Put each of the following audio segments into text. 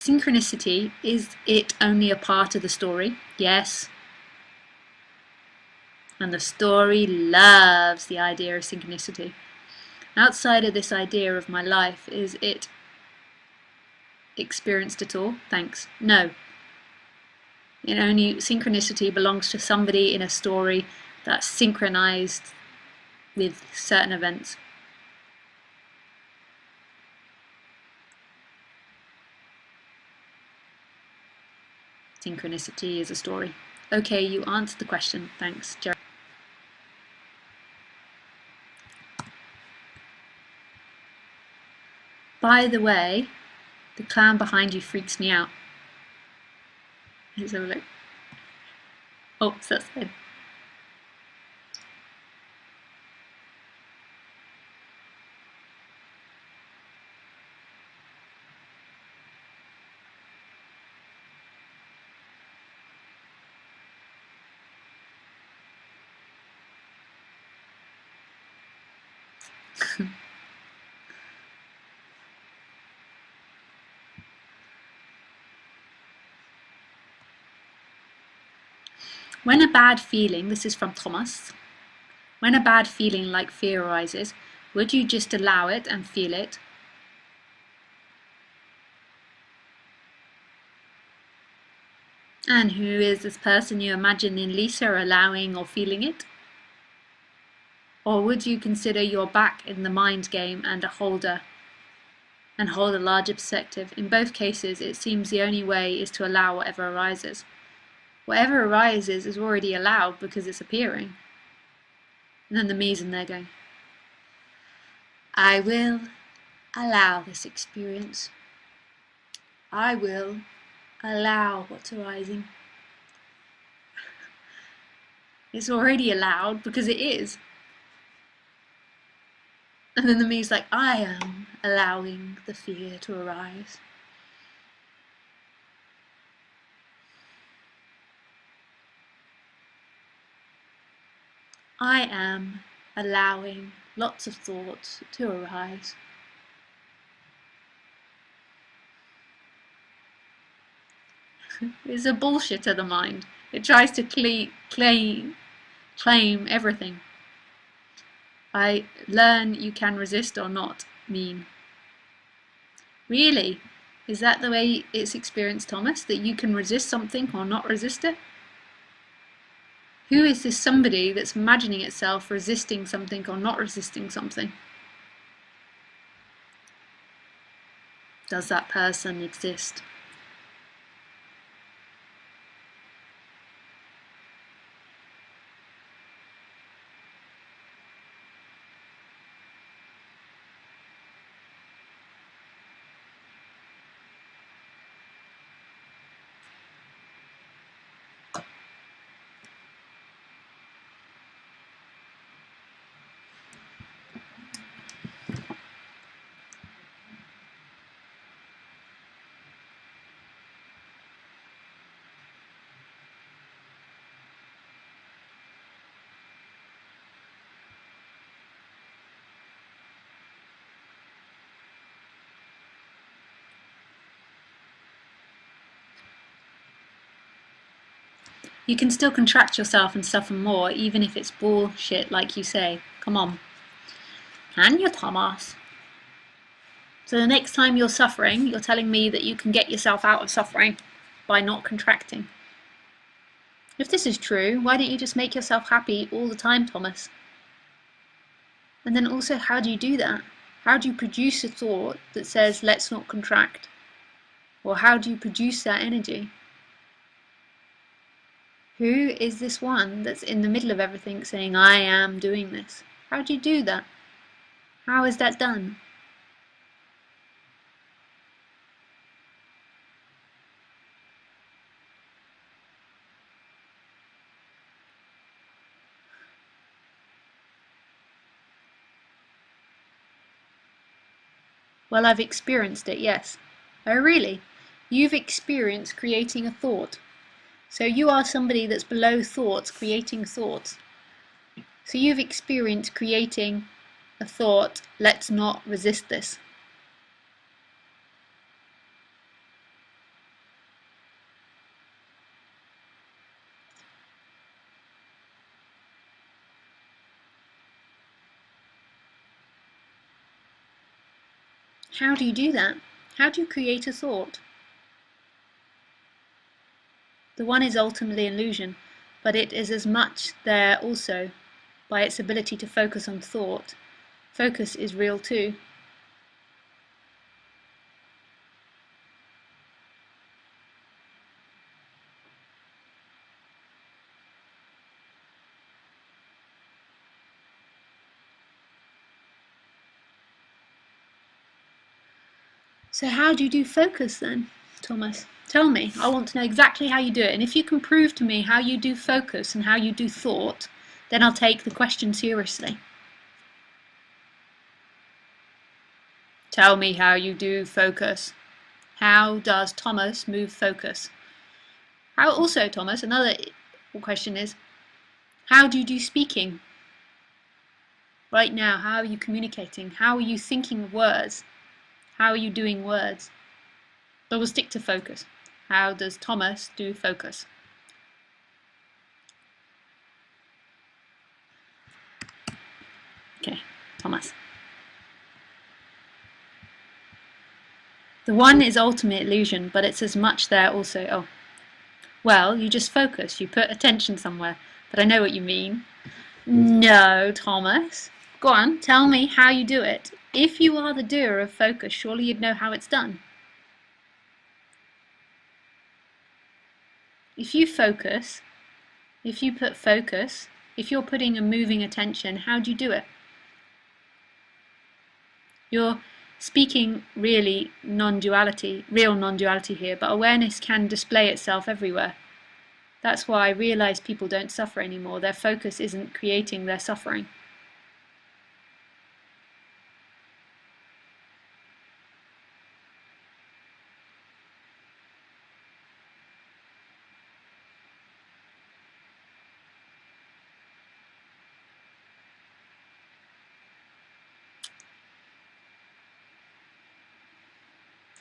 Synchronicity, is it only a part of the story? Yes. And the story loves the idea of synchronicity. Outside of this idea of my life, is it experienced at all? Thanks. No. Synchronicity belongs to somebody in a story that's synchronized with certain events. Synchronicity is a story. Okay, you answered the question. Thanks, Jerry. By the way, the clown behind you freaks me out. Let's have a look. Oh, so that's good. When a bad feeling, this is from Thomas, when a bad feeling like fear arises, would you just allow it and feel it? And who is this person you imagine in Lisa allowing or feeling it? Or would you consider you're back in the mind game and hold a larger perspective? In both cases, it seems the only way is to allow whatever arises. Whatever arises is already allowed because it's appearing. And then the me's in there going, I will allow this experience. I will allow what's arising. It's already allowed because it is. And then the me's like, I am allowing the fear to arise. I am allowing lots of thoughts to arise. It's a bullshit of the mind. It tries to claim everything. I learn you can resist or not mean. Really? Is that the way it's experienced, Thomas? That you can resist something or not resist it? Who is this somebody that's imagining itself resisting something or not resisting something? Does that person exist? You can still contract yourself and suffer more, even if it's bullshit like you say. Come on. Can you, Thomas? So the next time you're suffering, you're telling me that you can get yourself out of suffering by not contracting. If this is true, why don't you just make yourself happy all the time, Thomas? And then also, how do you do that? How do you produce a thought that says, let's not contract? Or how do you produce that energy? Who is this one that's in the middle of everything saying, I am doing this? How do you do that? How is that done? Well, I've experienced it, yes. Oh, really? You've experienced creating a thought. So you are somebody that's below thoughts, creating thoughts. So you've experienced creating a thought, let's not resist this. How do you do that? How do you create a thought? The one is ultimately illusion, but it is as much there also by its ability to focus on thought. Focus is real too. So how do you do focus then, Thomas? Tell me. I want to know exactly how you do it. And if you can prove to me how you do focus and how you do thought, then I'll take the question seriously. Tell me how you do focus. How does Thomas move focus? How also, Thomas, another question is, how do you do speaking? Right now, how are you communicating? How are you thinking of words? How are you doing words? But we'll stick to focus. How does Thomas do focus? Okay, Thomas. The one is ultimate illusion, but it's as much there also. Oh, well, you just focus. You put attention somewhere. But I know what you mean. No, Thomas. Go on, tell me how you do it. If you are the doer of focus, surely you'd know how it's done. If you focus, if you put focus, if you're putting a moving attention, how do you do it? You're speaking really non-duality, real non-duality here, but awareness can display itself everywhere. That's why I realise people don't suffer anymore. Their focus isn't creating their suffering.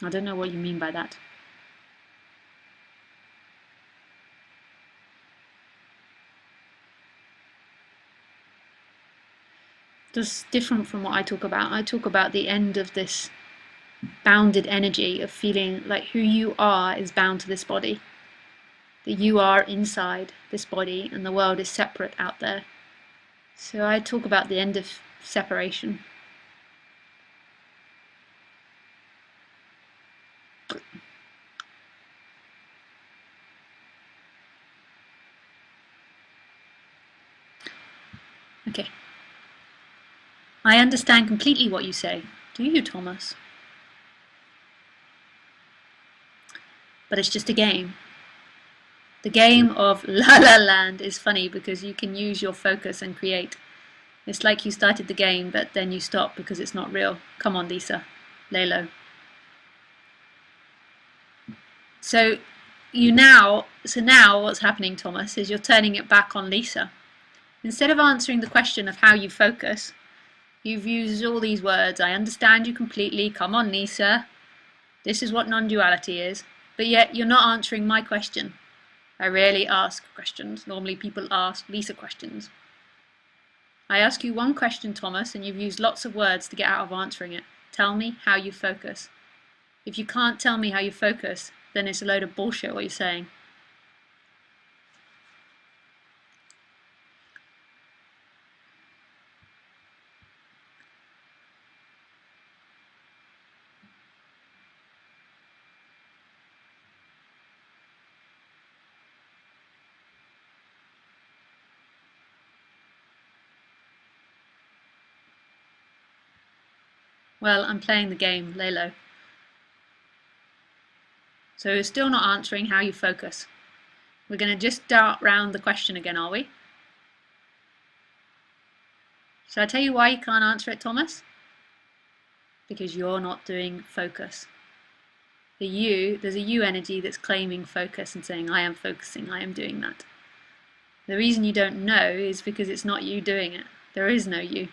I don't know what you mean by that. That's different from what I talk about. I talk about the end of this bounded energy of feeling like who you are is bound to this body. That you are inside this body and the world is separate out there. So I talk about the end of separation. Okay. I understand completely what you say. Do you, Thomas? But it's just a game. The game of La La Land is funny because you can use your focus and create. It's like you started the game, but then you stop because it's not real. Come on, Lisa. Lay low. So now what's happening, Thomas, is you're turning it back on Lisa. Instead of answering the question of how you focus, you've used all these words. I understand you completely. Come on, Lisa. This is what non-duality is. But yet you're not answering my question. I rarely ask questions. Normally people ask Lisa questions. I ask you one question, Thomas, and you've used lots of words to get out of answering it. Tell me how you focus. If you can't tell me how you focus, then it's a load of bullshit what you're saying. Well, I'm playing the game, lay low. So you're still not answering how you focus. We're going to just dart round the question again, are we? Shall I tell you why you can't answer it, Thomas? Because you're not doing focus. There's a you energy that's claiming focus and saying, I am focusing, I am doing that. The reason you don't know is because it's not you doing it. There is no you.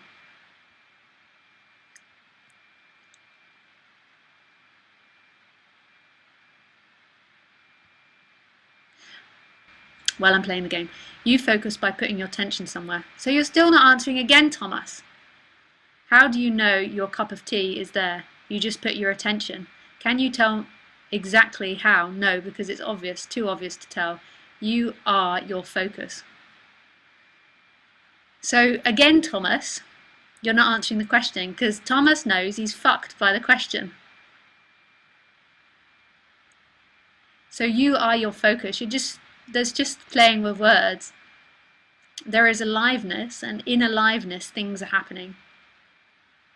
Well, I'm playing the game. You focus by putting your attention somewhere. So you're still not answering again, Thomas. How do you know your cup of tea is there? You just put your attention. Can you tell exactly how? No, because it's obvious, too obvious to tell. You are your focus. So again, Thomas, you're not answering the question because Thomas knows he's fucked by the question. So you are your focus. There's just playing with words. There is aliveness, and in aliveness things are happening.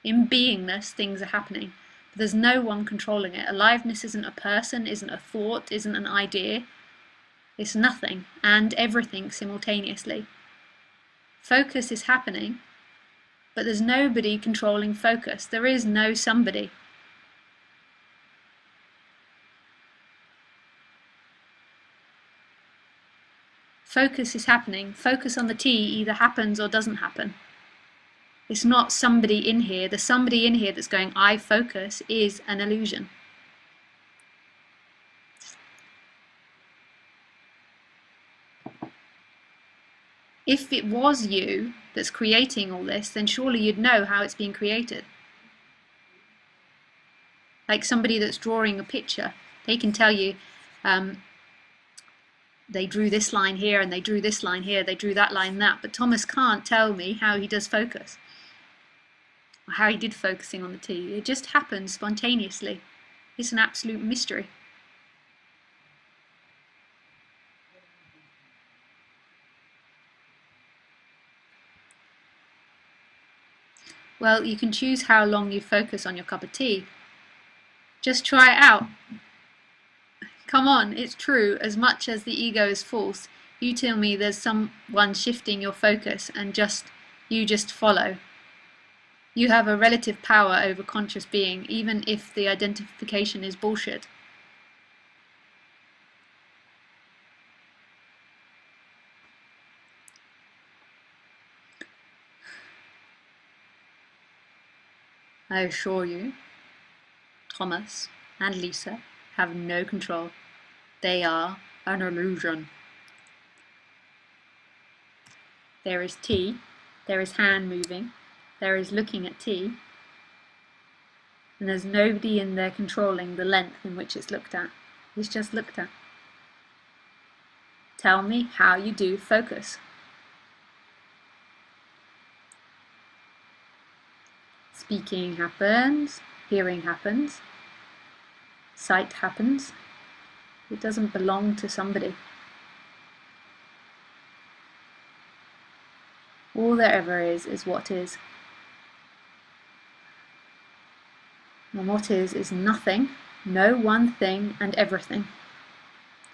In beingness things are happening. But there's no one controlling it. Aliveness isn't a person, isn't a thought, isn't an idea. It's nothing and everything simultaneously. Focus is happening, but there's nobody controlling focus. There is no somebody. Focus is happening. Focus on the T either happens or doesn't happen. It's not somebody in here. The somebody in here that's going, I focus, is an illusion. If it was you that's creating all this, then surely you'd know how it's being created. Like somebody that's drawing a picture, they can tell you, they drew this line here and they drew this line here, they drew that line that, but Thomas can't tell me how he does focus, or how he did focusing on the T. It just happens spontaneously. It's an absolute mystery. Well, you can choose how long you focus on your cup of tea. Just try it out. Come on, it's true. As much as the ego is false, you tell me there's someone shifting your focus and you just follow. You have a relative power over conscious being, even if the identification is bullshit. I assure you, Thomas and Lisa have no control. They are an illusion. There is T, there is hand moving, there is looking at T, and there's nobody in there controlling the length in which it's looked at. It's just looked at. Tell me how you do focus. Speaking happens, hearing happens, sight happens. It doesn't belong to somebody. All there ever is what is. And what is nothing, no one thing and everything.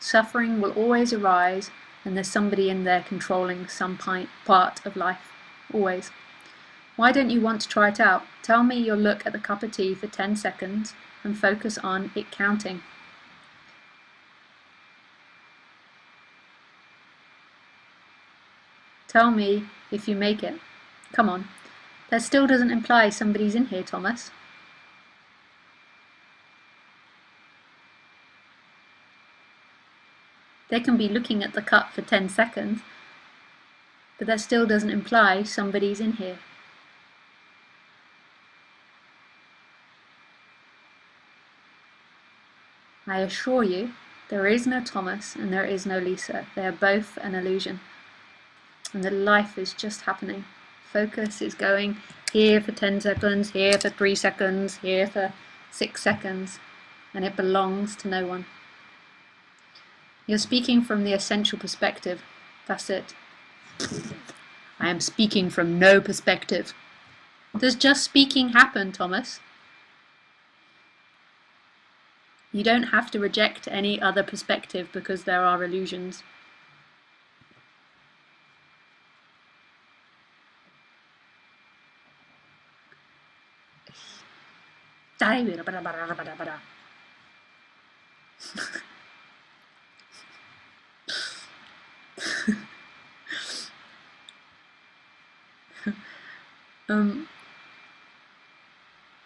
Suffering will always arise, and there's somebody in there controlling some part of life. Always. Why don't you want to try it out? Tell me you'll look at the cup of tea for 10 seconds and focus on it counting. Tell me if you make it. Come on. That still doesn't imply somebody's in here, Thomas. They can be looking at the cup for 10 seconds, but that still doesn't imply somebody's in here. I assure you, there is no Thomas and there is no Lisa. They are both an illusion. And that life is just happening. Focus is going here for 10 seconds, here for 3 seconds, here for 6 seconds, and it belongs to no one. You're speaking from the essential perspective. That's it. I am speaking from no perspective. Does just speaking happen, Thomas? You don't have to reject any other perspective because there are illusions.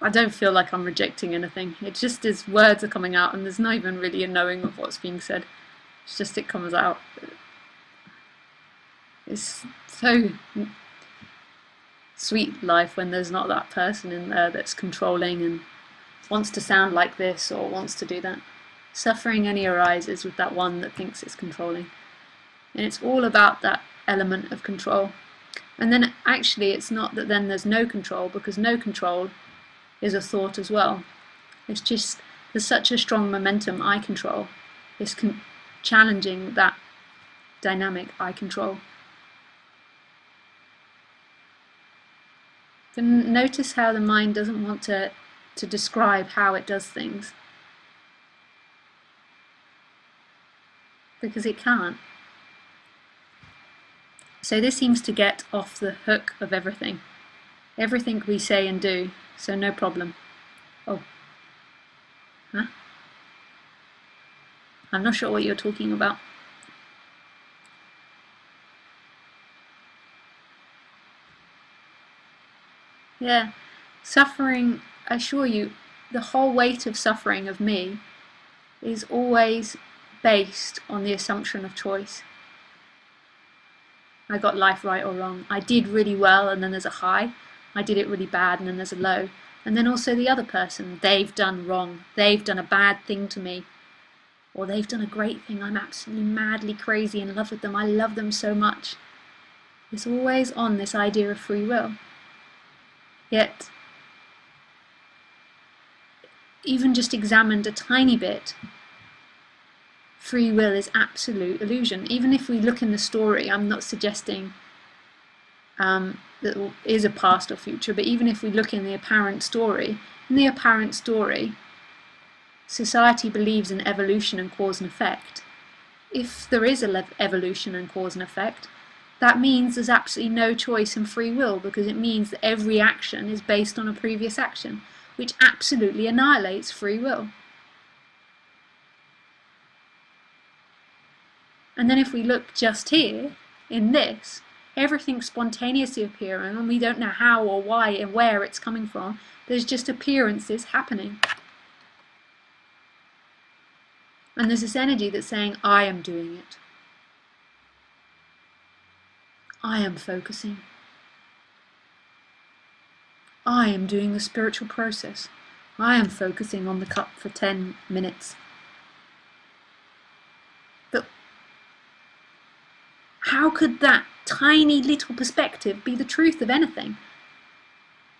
I don't feel like I'm rejecting anything. It just is words are coming out and there's not even really a knowing of what's being said. It's just it comes out. It's so sweet life when there's not that person in there that's controlling and wants to sound like this or wants to do that. Suffering only arises with that one that thinks it's controlling. And it's all about that element of control. And then actually it's not that then there's no control, because no control is a thought as well. It's just there's such a strong momentum I control. It's challenging that dynamic I control. Then notice how the mind doesn't want to describe how it does things, because it can't. So this seems to get off the hook of everything. Everything we say and do, so no problem. Oh. Huh? I'm not sure what you're talking about. Yeah. Suffering, I assure you, the whole weight of suffering of me is always based on the assumption of choice. I got life right or wrong. I did really well and then there's a high. I did it really bad and then there's a low. And then also the other person, they've done wrong. They've done a bad thing to me. Or they've done a great thing. I'm absolutely madly crazy in love with them. I love them so much. It's always on this idea of free will. Yet, even just examined a tiny bit, free will is absolute illusion. Even if we look in the story, I'm not suggesting that there is a past or future, but even if we look in the apparent story, society believes in evolution and cause and effect. If there is evolution and cause and effect, that means there's absolutely no choice in free will, because it means that every action is based on a previous action, which absolutely annihilates free will. And then if we look just here, in this, everything's spontaneously appearing and we don't know how or why and where it's coming from. There's just appearances happening. And there's this energy that's saying, I am doing it. I am focusing. I am doing the spiritual process. I am focusing on the cup for 10 minutes. But how could that tiny little perspective be the truth of anything?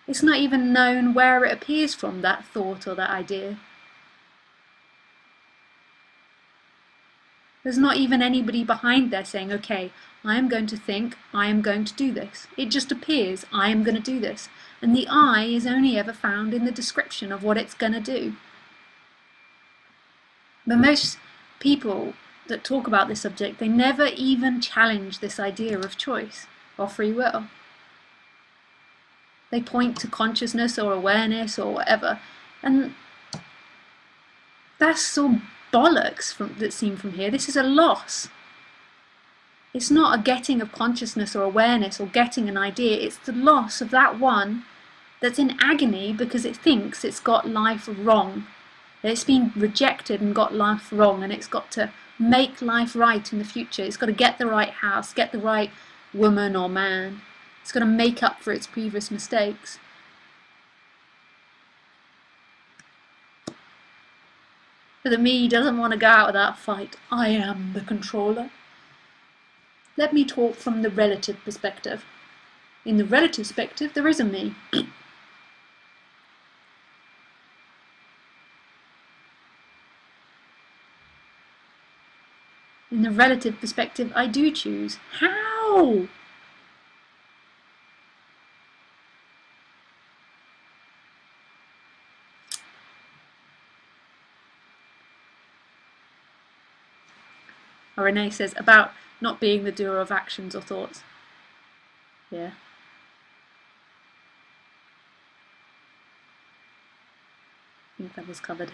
It's not even known where it appears from, that thought or that idea. There's not even anybody behind there saying, okay, I am going to think, I am going to do this. It just appears, I am going to do this. And the I is only ever found in the description of what it's going to do. But most people that talk about this subject, they never even challenge this idea of choice or free will. They point to consciousness or awareness or whatever, and that's all bollocks that's seen from here. This is a loss. It's not a getting of consciousness or awareness or getting an idea. It's the loss of that one that's in agony because it thinks it's got life wrong. It's been rejected and got life wrong, and it's got to make life right in the future. It's got to get the right house, get the right woman or man. It's got to make up for its previous mistakes. But the me doesn't want to go out of that fight. I am the controller. Let me talk from the relative perspective. In the relative perspective, there is a me. In the relative perspective, I do choose. How? Renee says, about not being the doer of actions or thoughts. Yeah. I think that was covered.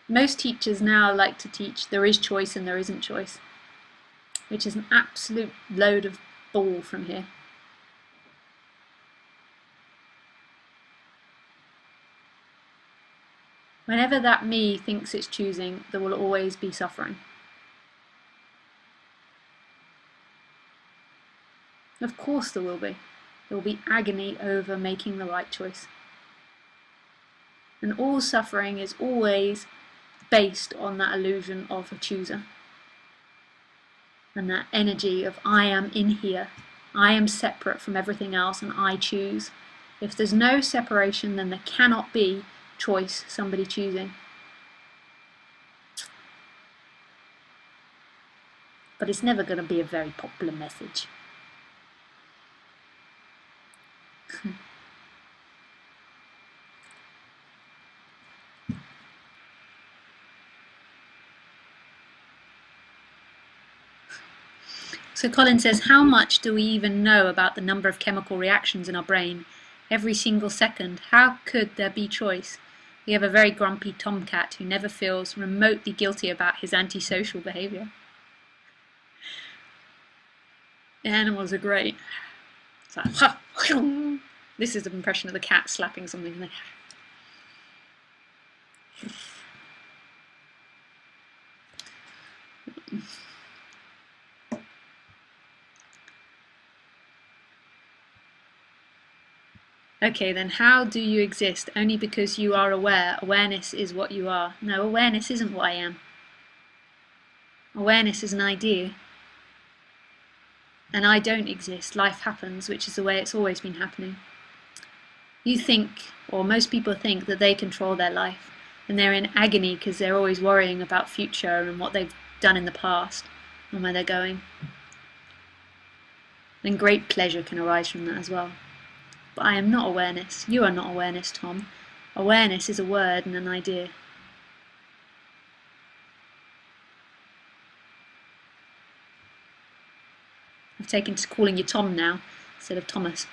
Most teachers now like to teach there is choice and there isn't choice, which is an absolute load of bull from here. Whenever that me thinks it's choosing, there will always be suffering. Of course there will be. There will be agony over making the right choice. And all suffering is always based on that illusion of a chooser. And that energy of I am in here. I am separate from everything else and I choose. If there's no separation, then there cannot be choice, somebody choosing. But it's never going to be a very popular message. So Colin says, how much do we even know about the number of chemical reactions in our brain? Every single second. How could there be choice? We have a very grumpy tomcat who never feels remotely guilty about his antisocial behaviour. The animals are great. It's like, ha, this is the impression of the cat slapping something. Okay, then how do you exist? Only because you are aware. Awareness is what you are. No, awareness isn't what I am. Awareness is an idea. And I don't exist. Life happens, which is the way it's always been happening. You think, or most people think, that they control their life. And they're in agony because they're always worrying about future and what they've done in the past and where they're going. And great pleasure can arise from that as well. But I am not awareness. You are not awareness, Tom. Awareness is a word and an idea. I've taken to calling you Tom now, instead of Thomas.